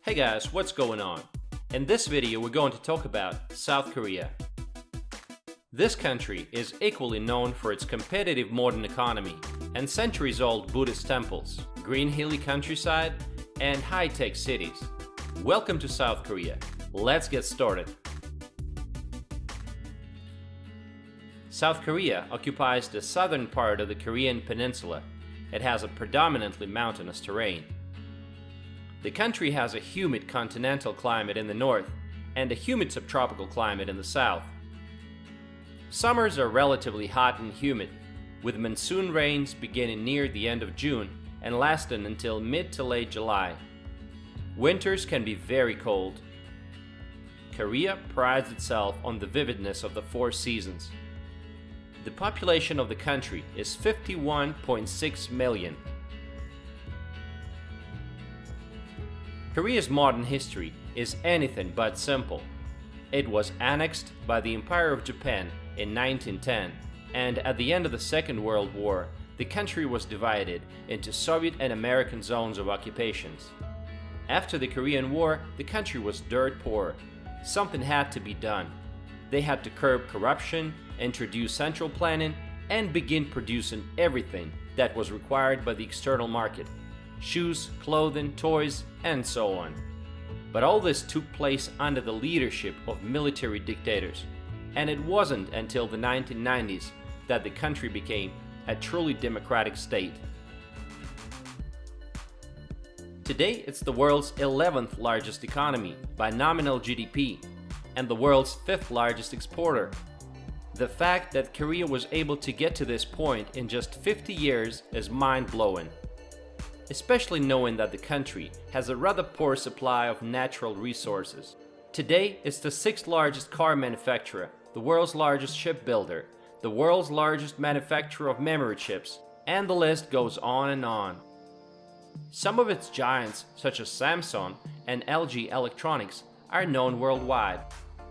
Hey guys, what's going on? In this video we're going to talk about South Korea. This country is equally known for its competitive modern economy and centuries-old Buddhist temples, green hilly countryside, and high-tech cities. Welcome to South Korea. Let's get started. South Korea occupies the southern part of the Korean peninsula. It has a predominantly mountainous terrain. The country has a humid continental climate in the north and a humid subtropical climate in the south. Summers are relatively hot and humid, with monsoon rains beginning near the end of June and lasting until mid to late July. Winters can be very cold. Korea prides itself on the vividness of the four seasons. The population of the country is 51.6 million. Korea's modern history is anything but simple. It was annexed by the Empire of Japan in 1910, and at the end of the Second World War, the country was divided into Soviet and American zones of occupations. After the Korean War, the country was dirt poor. Something had to be done. They had to curb corruption, introduce central planning, and begin producing everything that was required by the external market: shoes, clothing, toys, and so on. But all this took place under the leadership of military dictators, and it wasn't until the 1990s that the country became a truly democratic state. Today, it's the world's 11th largest economy by nominal GDP, and the world's 5th largest exporter. The fact that Korea was able to get to this point in just 50 years is mind-blowing, especially knowing that the country has a rather poor supply of natural resources. Today, it's the 6th largest car manufacturer, the world's largest shipbuilder, the world's largest manufacturer of memory chips, and the list goes on and on. Some of its giants, such as Samsung and LG Electronics, are known worldwide.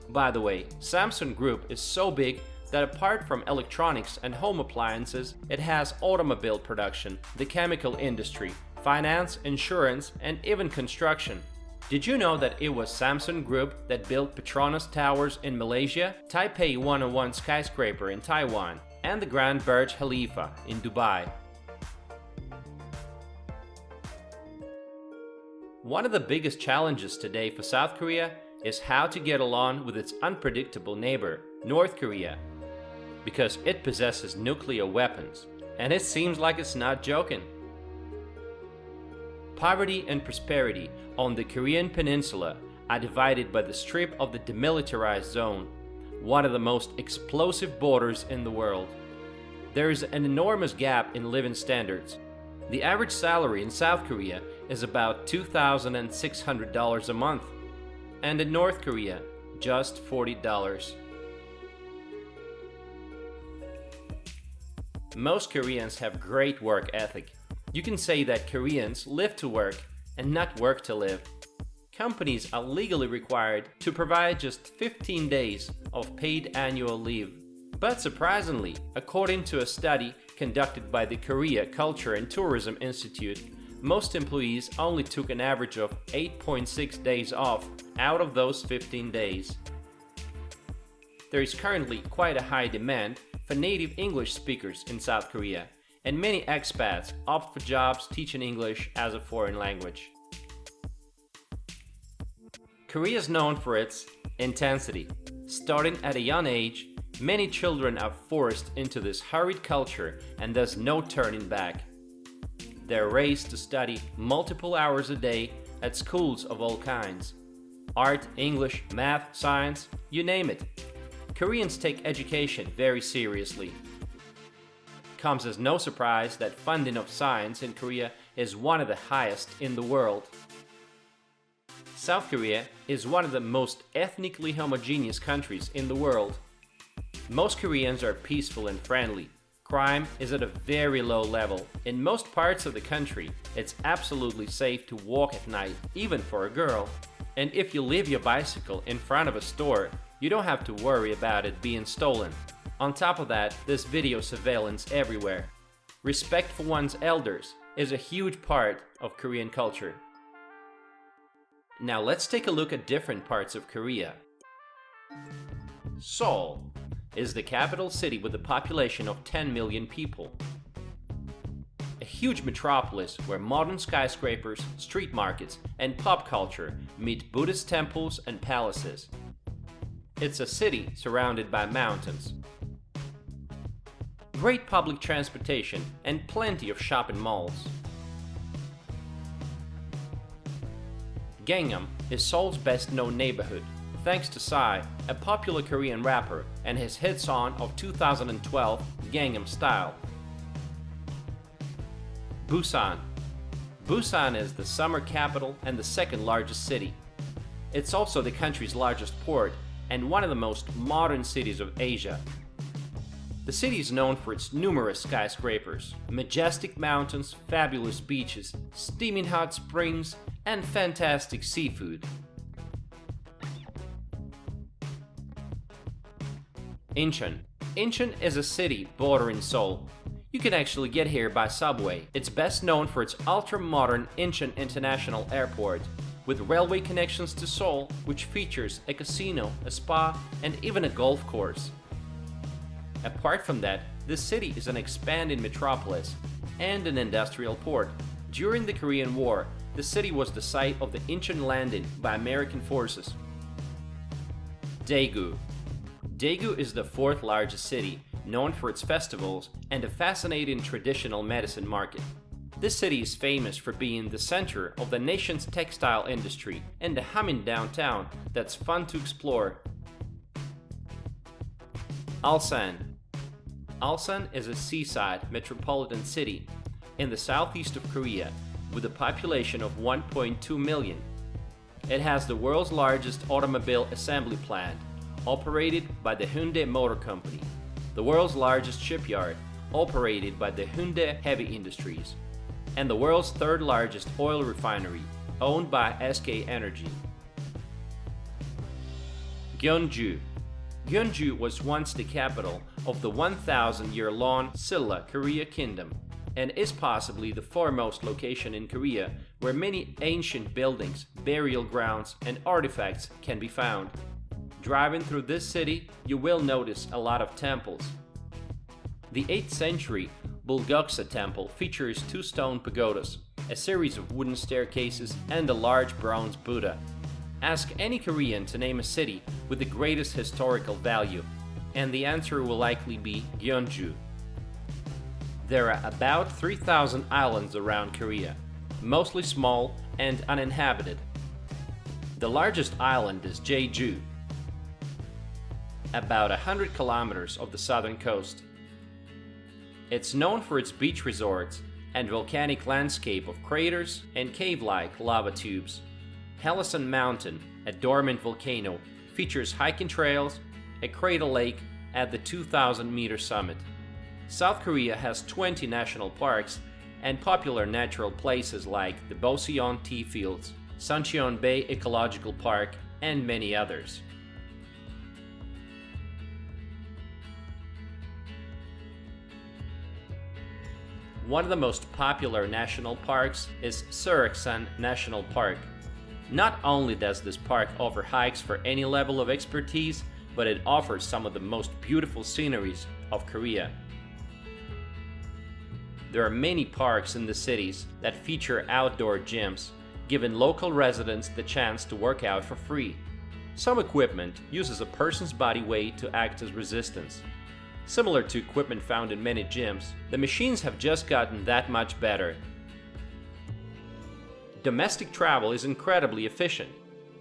By the way, Samsung Group is so big that apart from electronics and home appliances, it has automobile production, the chemical industry, finance, insurance, and even construction. Did you know that it was Samsung Group that built Petronas Towers in Malaysia, Taipei 101 skyscraper in Taiwan, and the Grand Burj Khalifa in Dubai? One of the biggest challenges today for South Korea is how to get along with its unpredictable neighbor, North Korea, because it possesses nuclear weapons, and it seems like it's not joking. Poverty and prosperity on the Korean peninsula are divided by the strip of the demilitarized zone, one of the most explosive borders in the world. There is an enormous gap in living standards. The average salary in South Korea is about $2,600 a month, and in North Korea, just $40. Most Koreans have great work ethic. You can say that Koreans live to work and not work to live. Companies are legally required to provide just 15 days of paid annual leave. But surprisingly, according to a study conducted by the Korea Culture and Tourism Institute, most employees only took an average of 8.6 days off out of those 15 days. There is currently quite a high demand for native English speakers in South Korea, and many expats opt for jobs teaching English as a foreign language. Korea is known for its intensity. Starting at a young age, many children are forced into this hurried culture and there's no turning back. They're raised to study multiple hours a day at schools of all kinds. Art, English, math, science, you name it. Koreans take education very seriously. Comes as no surprise that funding of science in Korea is one of the highest in the world. South Korea is one of the most ethnically homogeneous countries in the world. Most Koreans are peaceful and friendly. Crime is at a very low level. In most parts of the country, it's absolutely safe to walk at night, even for a girl. And if you leave your bicycle in front of a store, you don't have to worry about it being stolen. On top of that, there's video surveillance everywhere. Respect for one's elders is a huge part of Korean culture. Now let's take a look at different parts of Korea. Seoul is the capital city with a population of 10 million people. A huge metropolis where modern skyscrapers, street markets, and pop culture meet Buddhist temples and palaces. It's a city surrounded by mountains. Great public transportation and plenty of shopping malls. Gangnam is Seoul's best-known neighborhood, thanks to Psy, a popular Korean rapper, and his hit song of 2012, Gangnam Style. Busan. Busan is the summer capital and the second largest city. It's also the country's largest port and one of the most modern cities of Asia. The city is known for its numerous skyscrapers, majestic mountains, fabulous beaches, steaming hot springs, and fantastic seafood. Incheon. Incheon is a city bordering Seoul. You can actually get here by subway. It's best known for its ultra-modern Incheon International Airport, with railway connections to Seoul, which features a casino, a spa, and even a golf course. Apart from that, this city is an expanding metropolis and an industrial port. During the Korean War, the city was the site of the Incheon landing by American forces. Daegu. Daegu is the fourth largest city, known for its festivals and a fascinating traditional medicine market. This city is famous for being the center of the nation's textile industry and a humming downtown that's fun to explore. Alsan. Alsan is a seaside metropolitan city in the southeast of Korea with a population of 1.2 million. It has the world's largest automobile assembly plant, operated by the Hyundai Motor Company, the world's largest shipyard, operated by the Hyundai Heavy Industries, and the world's third largest oil refinery, owned by SK Energy. Gyeongju. Gyeongju was once the capital of the 1,000-year-long Silla Korea Kingdom and is possibly the foremost location in Korea where many ancient buildings, burial grounds, and artifacts can be found. Driving through this city, you will notice a lot of temples. The 8th century Bulguksa temple features 2 stone pagodas, a series of wooden staircases, and a large bronze Buddha. Ask any Korean to name a city with the greatest historical value, and the answer will likely be Gyeongju. There are about 3,000 islands around Korea, mostly small and uninhabited. The largest island is Jeju, about 100 kilometers of the southern coast. It's known for its beach resorts and volcanic landscape of craters and cave-like lava tubes. Alsan Mountain, a dormant volcano, features hiking trails, a crater lake at the 2,000-meter summit. South Korea has 20 national parks and popular natural places like the Boseon Tea Fields, SungHyeon Bay Ecological Park, and many others. One of the most popular national parks is Seoul National Park. Not only does this park offer hikes for any level of expertise, but it offers some of the most beautiful sceneries of Korea. There are many parks in the cities that feature outdoor gyms, giving local residents the chance to work out for free. Some equipment uses a person's body weight to act as resistance. Similar to equipment found in many gyms, the machines have just gotten that much better. Domestic travel is incredibly efficient.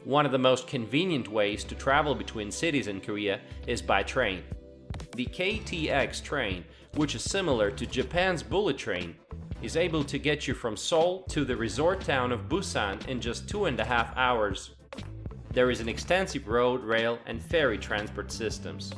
One of the most convenient ways to travel between cities in Korea is by train. The KTX train, which is similar to Japan's bullet train, is able to get you from Seoul to the resort town of Busan in just 2.5 hours. There is an extensive road, rail, and ferry transport systems.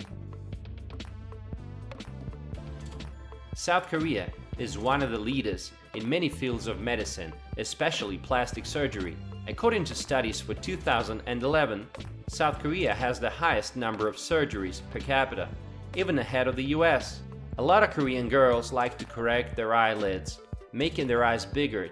South Korea is one of the leaders in many fields of medicine, especially plastic surgery. According to studies for 2011, South Korea has the highest number of surgeries per capita, even ahead of the US. A lot of Korean girls like to correct their eyelids, making their eyes bigger.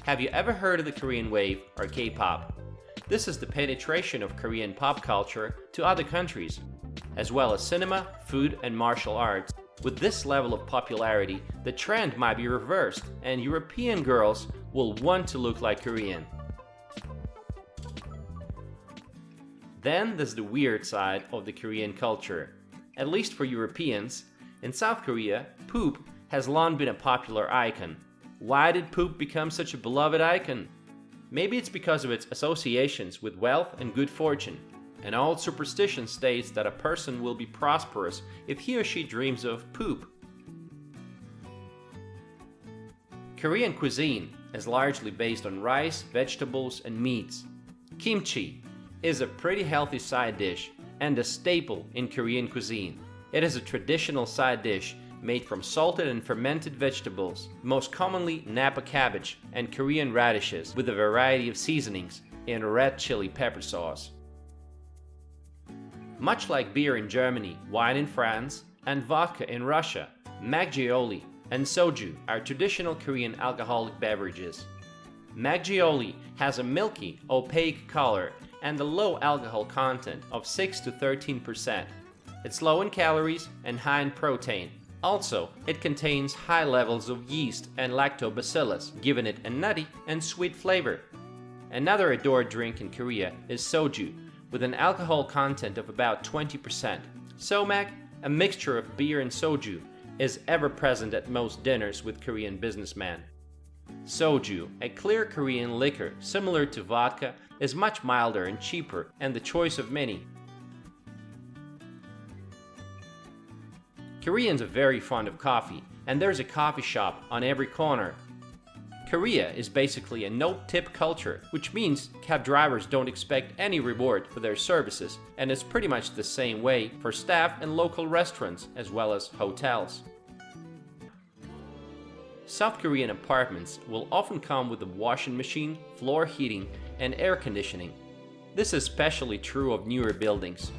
Have you ever heard of the Korean wave, or K-pop? This is the penetration of Korean pop culture to other countries, as well as cinema, food, and martial arts. With this level of popularity, the trend might be reversed, and European girls will want to look like Korean. Then there's the weird side of the Korean culture. At least for Europeans, in South Korea, poop has long been a popular icon. Why did poop become such a beloved icon? Maybe it's because of its associations with wealth and good fortune. An old superstition states that a person will be prosperous if he or she dreams of poop. Korean cuisine is largely based on rice, vegetables, and meats. Kimchi is a pretty healthy side dish and a staple in Korean cuisine. It is a traditional side dish made from salted and fermented vegetables, most commonly Napa cabbage and Korean radishes, with a variety of seasonings in red chili pepper sauce. Much like beer in Germany, wine in France, and vodka in Russia, makgeolli and soju are traditional Korean alcoholic beverages. Makgeolli has a milky, opaque color and a low alcohol content of 6 to 13%. It's low in calories and high in protein. Also, it contains high levels of yeast and lactobacillus, giving it a nutty and sweet flavor. Another adored drink in Korea is soju, with an alcohol content of about 20%. Somak, a mixture of beer and soju, is ever present at most dinners with Korean businessmen. Soju, a clear Korean liquor similar to vodka, is much milder and cheaper and the choice of many. Koreans are very fond of coffee, and there's a coffee shop on every corner. Korea is basically a no-tip culture, which means cab drivers don't expect any reward for their services, and it's pretty much the same way for staff and local restaurants as well as hotels. South Korean apartments will often come with a washing machine, floor heating, and air conditioning. This is especially true of newer buildings.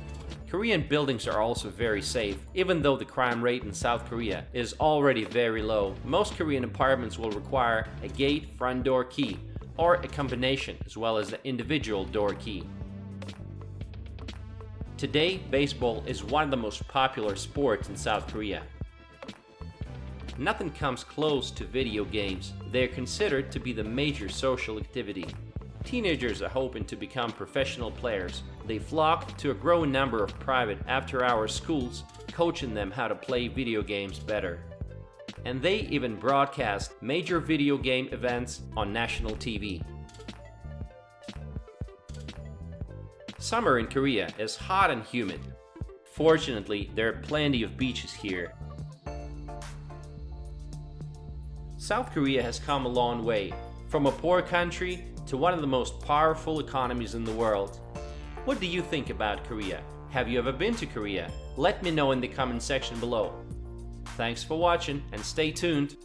Korean buildings are also very safe. Even though the crime rate in South Korea is already very low, most Korean apartments will require a gate front door key or a combination as well as the individual door key. Today, baseball is one of the most popular sports in South Korea. Nothing comes close to video games. They are considered to be the major social activity. Teenagers are hoping to become professional players. They flock to a growing number of private after-hours schools, coaching them how to play video games better. And they even broadcast major video game events on national TV. Summer in Korea is hot and humid. Fortunately, there are plenty of beaches here. South Korea has come a long way, from a poor country to one of the most powerful economies in the world. What do you think about Korea? Have you ever been to Korea? Let me know in the comment section below. Thanks for watching and stay tuned.